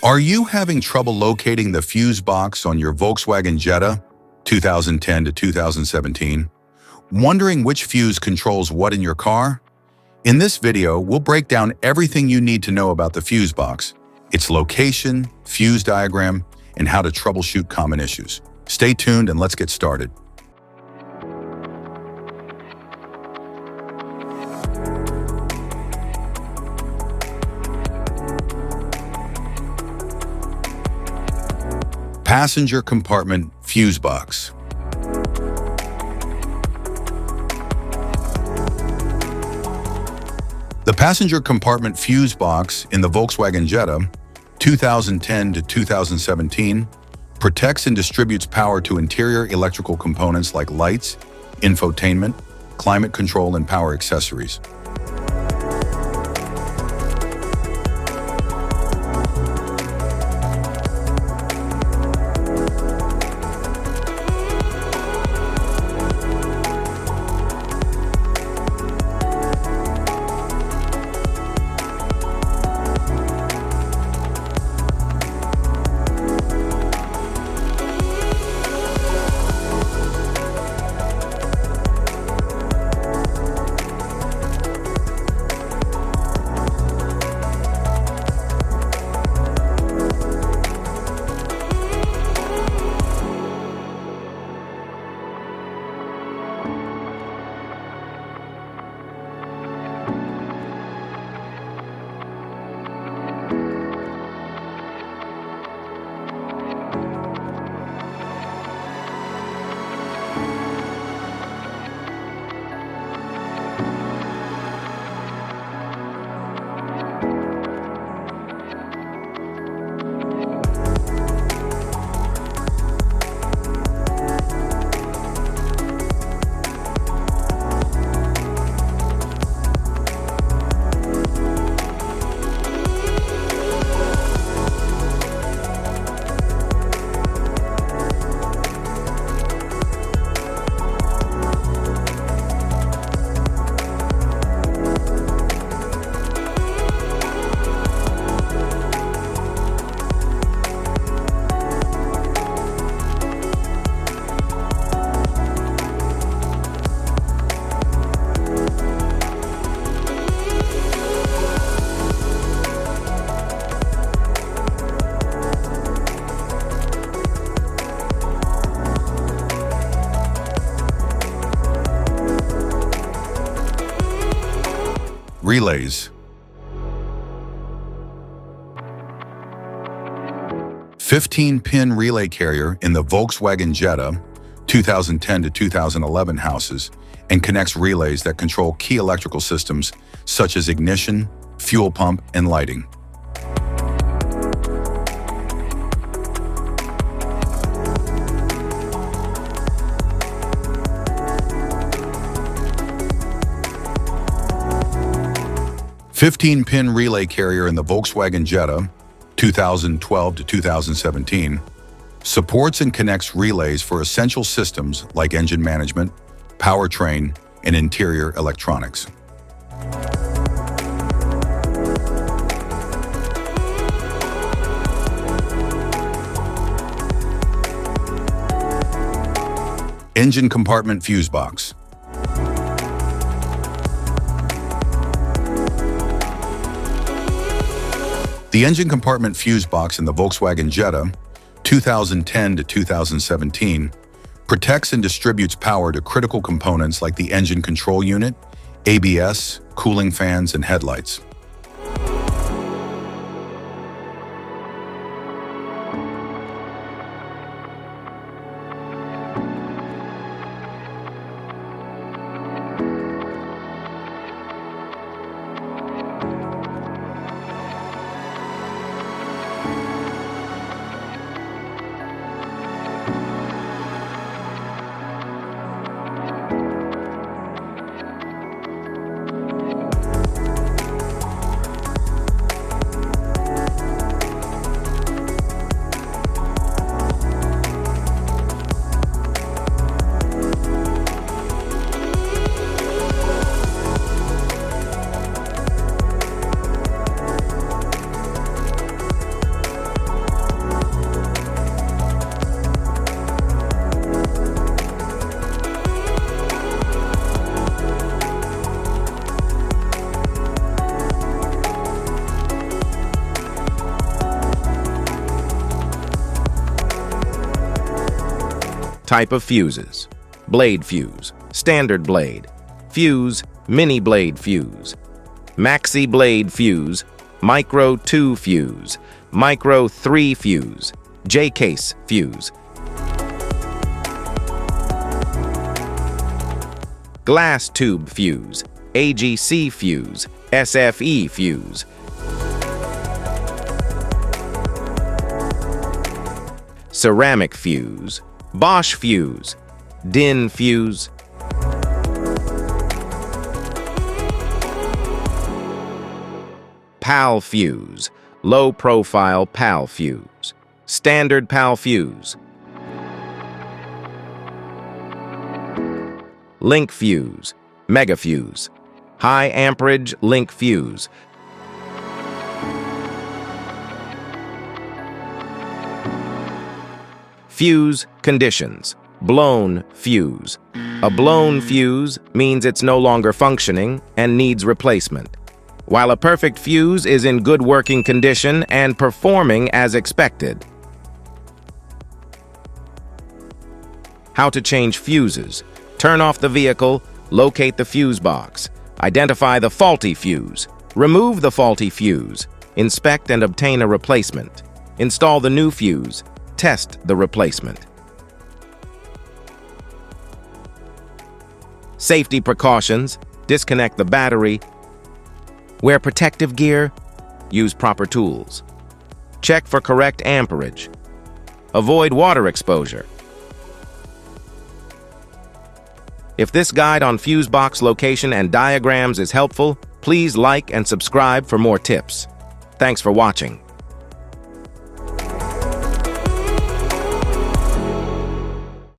Are you having trouble locating the fuse box on your Volkswagen Jetta 2010 to 2017? Wondering which fuse controls what in your car? In this video, we'll break down everything you need to know about the fuse box, its location, fuse diagram, and how to troubleshoot common issues. Stay tuned and let's get started. Passenger compartment fuse box. The passenger compartment fuse box in the Volkswagen Jetta 2010 to 2017 protects and distributes power to interior electrical components like lights, infotainment, climate control, and power accessories. Relays. 15-pin relay carrier in the Volkswagen Jetta 2010 to 2011 houses and connects relays that control key electrical systems such as ignition, fuel pump, and lighting. Fifteen-pin relay carrier in the Volkswagen Jetta 2012 to 2017 supports and connects relays for essential systems like engine management, powertrain, and interior electronics. Engine compartment fuse box. The engine compartment fuse box in the Volkswagen Jetta 2010 to 2017 protects and distributes power to critical components like the engine control unit, ABS, cooling fans, and headlights. type of fuses: blade fuse, standard blade, fuse, mini blade fuse, maxi blade fuse, micro 2 fuse, micro 3 fuse, J-case fuse, glass tube fuse, AGC fuse, SFE fuse, ceramic fuse, Bosch fuse, DIN fuse, PAL fuse, low-profile PAL fuse, standard PAL fuse, link fuse, mega fuse, high amperage link fuse, fuse conditions: blown fuse. A blown fuse means it's no longer functioning and needs replacement, while a perfect fuse is in good working condition and performing as expected. How to change fuses: turn off the vehicle, locate the fuse box, identify the faulty fuse, remove the faulty fuse, inspect and obtain a replacement, install the new fuse, test the replacement. Safety precautions: disconnect the battery, wear protective gear, use proper tools, check for correct amperage, avoid water exposure. If this guide on fuse box location and diagrams is helpful, please like and subscribe for more tips. Thanks for watching.